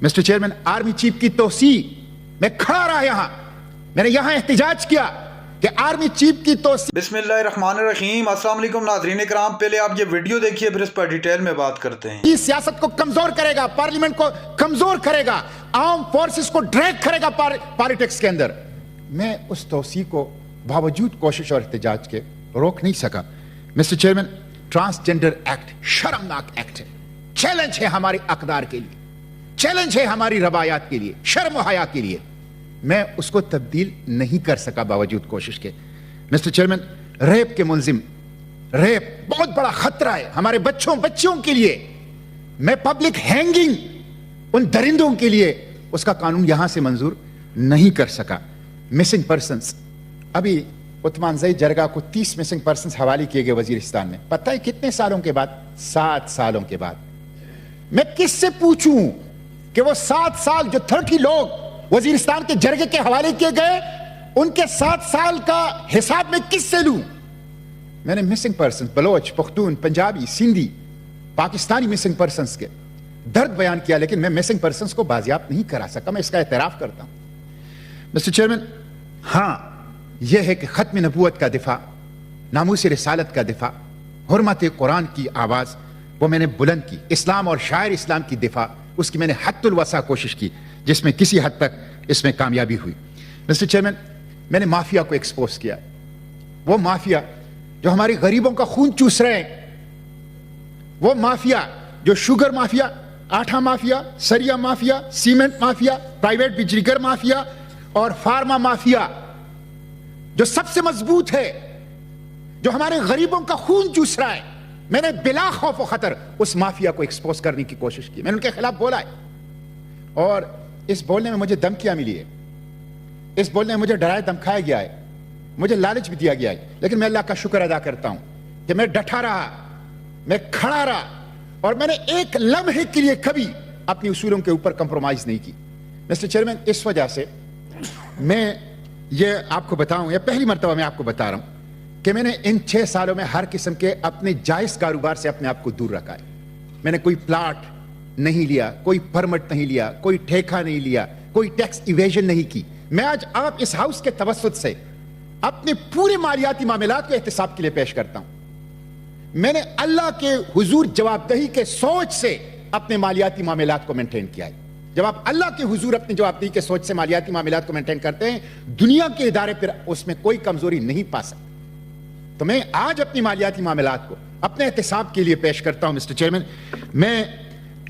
Mister chairman, army chief की तोसी मैं खड़ा रहा यहां, मैंने यहां एहतिजाज किया कि आर्मी चीफ की तोसी। बिस्मिल्लाहिर्रहमानिर्रहीम। अस्सलाम वालेकुम नाज़रीन किराम, पहले आप ये वीडियो देखिए फिर इस पर डिटेल में बात करते हैं। ये सियासत को कमजोर करेगा, पार्लियामेंट को कमजोर करेगा, आर्म फोर्सेस को ड्रैग करेगा पॉलिटिक्स के अंदर। मैं उस तोसी को बावजूद कोशिश और एहतिजाज के रोक नहीं सका। मिस्टर चेयरमैन, ट्रांसजेंडर एक्ट शर्मनाक एक्ट है, चैलेंज है हमारे अकदार के लिए, चैलेंज है हमारी रवायात के लिए, शर्म व हया के लिए। मैं उसको तब्दील नहीं कर सका बावजूद कोशिश के। मिस्टर चेयरमैन, रेप के मुलजिम, रेप बहुत बड़ा खतरा है हमारे बच्चों के लिए। मैं पब्लिक हैंगिंग उन दरिंदों के लिए उसका कानून यहां से मंजूर नहीं कर सका। मिसिंग पर्संस, अभी उस्मान ज़ई जरगा को 30 मिसिंग पर्संस हवाले किए गए वजीरिस्तान में। पता है कितने सालों के बाद? 7 सालों के बाद। मैं किससे पूछूं कि वो 7 साल जो 30 लोग वजीरिस्तान के जरगे के हवाले किए गए, उनके 7 साल का हिसाब में किससे लूं? मैंने missing person Baloch, Pakhtun, Punjabi, Sindhi, Pakistani missing persons के दर्द बयान किया, लेकिन मैं मिसिंग पर्संस को बाजियाब नहीं करा सका। मैं इसका एतराफ करता हूं। मिस्टर चेयरमैन, हां, यह है कि खत्म नबूवत का दिफा, नामूस रिसालत का दिफा, हुर्मत कुरान की आवाज वो मैंने बुलंद की। इस्लाम और शायर इस्लाम की दिफा, उसकी मैंने हद्दुल वसा कोशिश की, जिसमें किसी हद तक इसमें कामयाबी हुई। मिस्टर चेयरमैन, मैंने माफिया को एक्सपोज किया, वो माफिया जो हमारे गरीबों का खून चूस रहे हैं, वो माफिया जो शुगर माफिया, आटा माफिया, सरिया माफिया, सीमेंट माफिया, प्राइवेट बिजलीघर माफिया और फार्मा माफिया जो सबसे मजबूत है, जो हमारे गरीबों का खून चूस रहा है। मैंने बिला खौफ व खतर उस माफिया को एक्सपोज करने की कोशिश की। मैंने उनके खिलाफ बोला है, और इस बोलने में मुझे धमकियां मिली है, इस बोलने में मुझे डराया धमकाया गया है, मुझे लालच भी दिया गया है, लेकिन मैं अल्लाह का शुक्र अदा करता हूं कि मैं डटा रहा, मैं खड़ा रहा, और मैंने एक लम्हे के लिए कभी अपनी उसूलों के ऊपर कंप्रोमाइज नहीं की। मिस्टर चेयरमैन, इस वजह से मैं ये आपको बताऊं, यह पहली मर्तबा मैं आपको बता रहा हूं कि मैंने इन 6 सालों में हर किस्म के अपने जायज कारोबार से अपने आप को दूर रखा है। मैंने कोई प्लाट नहीं लिया, कोई परमिट नहीं लिया, कोई ठेका नहीं लिया, कोई टैक्स इवेजन नहीं की। मैं आज आप इस हाउस के तवस्सुत से अपने पूरे मालियाती मामलात को एहतिसाब के लिए पेश करता हूं। मैंने अल्लाह के हुजूर जवाबदही के सोच से अपने मालियाती मामलात को मेंटेन किया है। जब आप अल्लाह के हुजूर अपनी जवाबदही के सोच से मालियाती मामलात को मेंटेन करते हैं, दुनिया के इदारे पर उसमें कोई कमजोरी नहीं पा सकते। तो मैं आज अपनी मालियाती मामलात को अपने एहतिसाब के लिए पेश करता हूं। मिस्टर चेयरमैन, मैं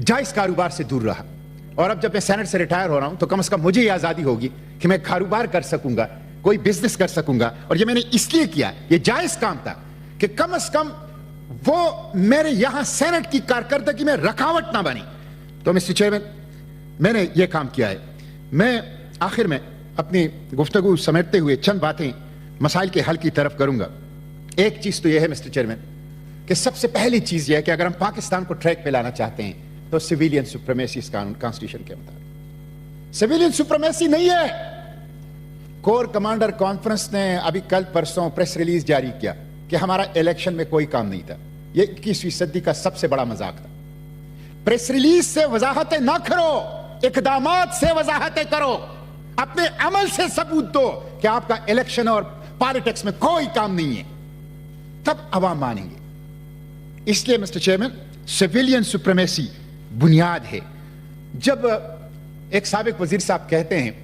जायज कारोबार से दूर रहा, और अब जब मैं सेनेट से रिटायर हो रहा हूं तो कम से कम मुझे यह आजादी होगी कि मैं कारोबार कर सकूंगा, कोई बिजनेस कर सकूंगा। और ये मैंने इसलिए किया, ये जायज काम था कि कम से कम वो मेरे यहां सेनेट की कारकर्दगी में रुकावट ना बनी। तो मिस्टर चेयरमैन, मैंने ये काम किया है। मैं आखिर में अपनी गुफ्तगू समेटते हुए चंद बातें मसाइल के हल की तरफ करूंगा। एक चीज तो यह है मिस्टर चेयरमैन कि सबसे पहली चीज यह है कि अगर हम पाकिस्तान को ट्रैक पे लाना चाहते हैं तो सिविलियन सुप्रीमेसी इस कानून कॉन्स्टिट्यूशन के मुताबिक सिविलियन सुप्रीमेसी नहीं है। कोर कमांडर कॉन्फ्रेंस ने अभी कल परसों प्रेस रिलीज जारी किया कि हमारा इलेक्शन में कोई काम नहीं था। यह 21वीं सदी का सबसे बड़ा मजाक था। प्रेस रिलीज से वजाहतें ना करो, इकदामात से वजाहतें करो, अपने अमल से सबूत दो कि आपका इलेक्शन और पॉलिटिक्स में कोई काम नहीं है, तब अवाम मानेंगे। इसलिए मिस्टर चेयरमैन, सिविलियन सुप्रीमेसी बुनियाद है। जब एक साबिक वजीर साहब कहते हैं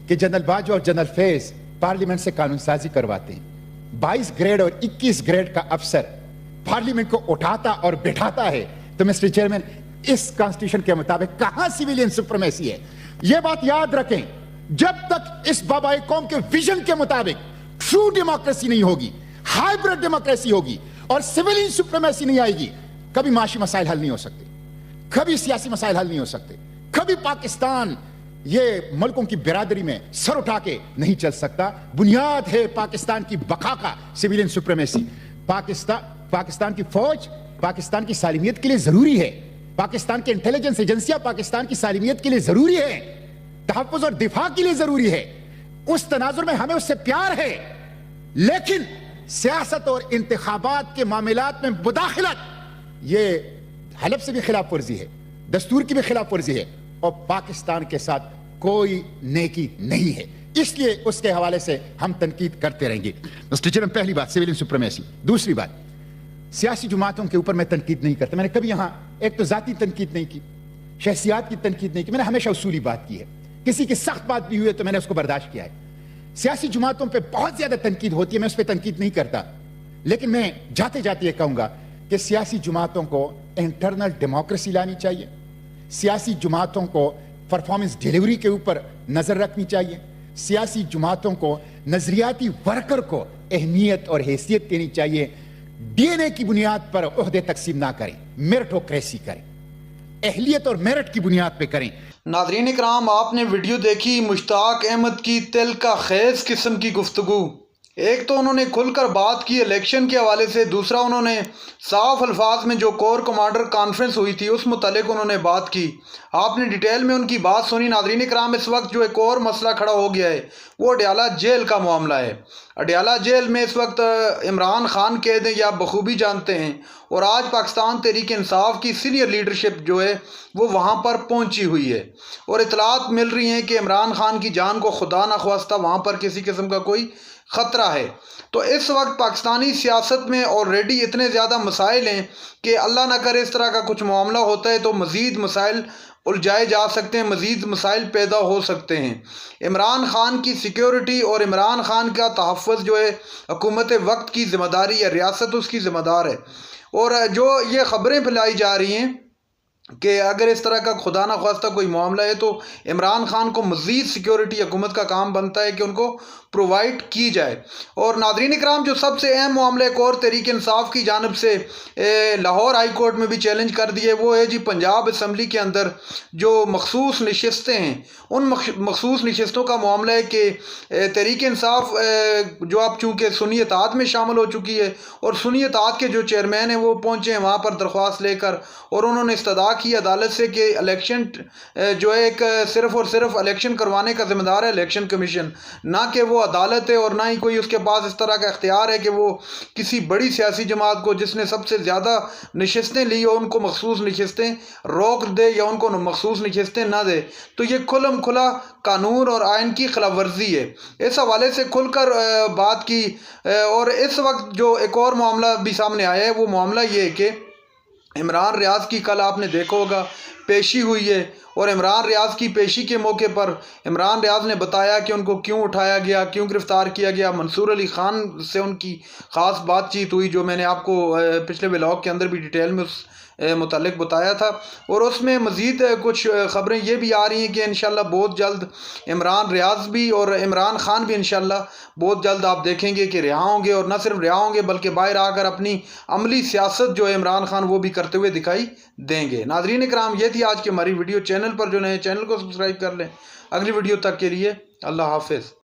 कि जनरल बाजवा और जनरल फैज पार्लियामेंट से कानून साजी करवाते हैं, 22 ग्रेड और 21 ग्रेड का अफसर पार्लियामेंट को उठाता और बिठाता है, तो मिस्टर चेयरमैन, इस कॉन्स्टिट्यूशन के मुताबिक कहां सिविलियन सुप्रीमेसी है? यह बात याद रखें, जब तक इस बाबाई कौम के विजन के मुताबिक ट्रू डेमोक्रेसी नहीं होगी, हाइब्रिड डेमोक्रेसी होगी और सिविलियन सुप्रीमेसी नहीं आएगी, कभी माशी मसाइल हल नहीं हो सकते, कभी सियासी मसाइल हल नहीं हो सकते, कभी पाकिस्तान ये मुल्कों की बिरादरी में सर उठा के नहीं चल सकता। बुनियाद है पाकिस्तान की बका का सिविलियन सुप्रीमेसी। पाकिस्तान की फौज पाकिस्तान की सालिमियत के लिए जरूरी है, पाकिस्तान की इंटेलिजेंस एजेंसियां पाकिस्तान की सालिमियत के लिए जरूरी है, तहफ्फुज़ और दिफा के लिए जरूरी है। उस तनाजुर में हमें उससे प्यार है, लेकिन सियासत और इंतखाबात के मामलात में मुदाखलत, ये हलफ से भी खिलाफ वर्जी है, दस्तूर की भी खिलाफ वर्जी है, اور پاکستان کے ساتھ کوئی نیکی نہیں ہے، اس لیے اس کے حوالے سے ہم تنقید کرتے رہیں گے۔ مسٹر چیئرمین، پہلی بات سویلین سپریمیسی۔ دوسری بات، سیاسی جماعتوں کے اوپر میں تنقید نہیں کرتا۔ میں نے کبھی یہاں ایک تو ذاتی تنقید نہیں کی، شخصیات کی تنقید نہیں کی، میں نے ہمیشہ اصولی بات کی ہے۔ کسی کی سخت بات بھی ہوئی ہے تو میں نے اس کو برداشت کیا ہے۔ سیاسی جماعتوں پہ بہت زیادہ تنقید ہوتی ہے، میں اس پہ تنقید نہیں کرتا، لیکن میں جاتے جاتے یہ کہوں گا کہ سیاسی جماعتوں کو انٹرنل ڈیموکریسی لانی چاہیے، سیاسی جماعتوں کو پرفارمنس ڈیلیوری کے اوپر نظر رکھنی چاہیے، سیاسی جماعتوں کو نظریاتی ورکر کو اہمیت اور حیثیت دینی چاہیے، ڈی این اے کی بنیاد پر عہدے تقسیم نہ کریں، میرٹوکریسی کریں، اہلیت اور میرٹ کی بنیاد پہ کریں۔ ناظرین اکرام، آپ نے ویڈیو دیکھی مشتاق احمد کی تل کا خیز قسم کی گفتگو۔ ایک تو انہوں نے کھل کر بات کی الیکشن کے حوالے سے، دوسرا انہوں نے صاف الفاظ میں جو کور کمانڈر کانفرنس ہوئی تھی اس متعلق انہوں نے بات کی۔ آپ نے ڈیٹیل میں ان کی بات سنی۔ ناظرین اکرام، اس وقت جو ایک اور مسئلہ کھڑا ہو گیا ہے وہ اڈیالہ جیل کا معاملہ ہے۔ اڈیالہ جیل میں اس وقت عمران خان قید ہیں، یا بخوبی جانتے ہیں، اور آج پاکستان تحریک انصاف کی سینئر لیڈرشپ جو ہے وہ وہاں پر پہنچی ہوئی ہے، اور اطلاعات مل رہی ہیں کہ عمران خان کی جان کو خدا نخواستہ وہاں پر کسی قسم کا کوئی خطرہ ہے۔ تو اس وقت پاکستانی سیاست میں آلریڈی اتنے زیادہ مسائل ہیں کہ اللہ نہ کرے اس طرح کا کچھ معاملہ ہوتا ہے تو مزید مسائل الجھائے جا سکتے ہیں، مزید مسائل پیدا ہو سکتے ہیں۔ عمران خان کی سیکیورٹی اور عمران خان کا تحفظ جو ہے حکومت وقت کی ذمہ داری ہے، ریاست اس کی ذمہ دار ہے۔ اور جو یہ خبریں پھیلائی جا رہی ہیں کہ اگر اس طرح کا خدا نخواستہ کوئی معاملہ ہے تو عمران خان کو مزید سیکیورٹی حکومت کا کام بنتا ہے کہ ان کو پرووائڈ کی جائے۔ اور ناظرین اکرام، جو سب سے اہم معاملہ ایک اور تحریک انصاف کی جانب سے لاہور ہائی کورٹ میں بھی چیلنج کر دیے، وہ ہے جی پنجاب اسمبلی کے اندر جو مخصوص نشستیں ہیں، ان مخصوص نشستوں کا معاملہ ہے کہ تحریک انصاف جو اب چونکہ سنی اتحاد میں شامل ہو چکی ہے، اور سنی اتحاد کے جو چیئرمین ہیں وہ پہنچے ہیں وہاں پر درخواست لے کر، اور انہوں نے استدعا کی عدالت سے کہ الیکشن جو ہے ایک صرف اور صرف الیکشن کروانے کا ذمہ دار ہے الیکشن کمیشن، نہ کہ وہ عدالت ہے، اور نہ ہی کوئی اس کے پاس اس طرح کا اختیار ہے کہ وہ کسی بڑی سیاسی جماعت کو جس نے سب سے زیادہ نشستیں لی ہو ان کو مخصوص نشستیں روک دے یا ان کو مخصوص نشستیں نہ دے۔ تو یہ کھلم کھلا قانون اور آئین کی خلاف ورزی ہے۔ اس حوالے سے کھل کر بات کی۔ اور اس وقت جو ایک اور معاملہ بھی سامنے آیا ہے وہ معاملہ یہ ہے کہ عمران ریاض کی کل آپ نے دیکھا ہوگا پیشی ہوئی ہے، اور عمران ریاض کی پیشی کے موقع پر عمران ریاض نے بتایا کہ ان کو کیوں اٹھایا گیا، کیوں گرفتار کیا گیا۔ منصور علی خان سے ان کی خاص بات چیت ہوئی جو میں نے آپ کو پچھلے ولاگ کے اندر بھی ڈیٹیل میں اس متعلق بتایا تھا، اور اس میں مزید کچھ خبریں یہ بھی آ رہی ہیں کہ انشاءاللہ بہت جلد عمران ریاض بھی اور عمران خان بھی انشاءاللہ بہت جلد آپ دیکھیں گے کہ رہا ہوں گے، اور نہ صرف رہا ہوں گے بلکہ باہر آ کر اپنی عملی سیاست جو ہے عمران خان وہ بھی کرتے ہوئے دکھائی دیں گے۔ ناظرین اکرام، یہ تھی آج کی ہماری ویڈیو۔ چینل پر جو نئے چینل کو سبسکرائب کر لیں۔ اگلی ویڈیو تک کے لیے اللہ حافظ۔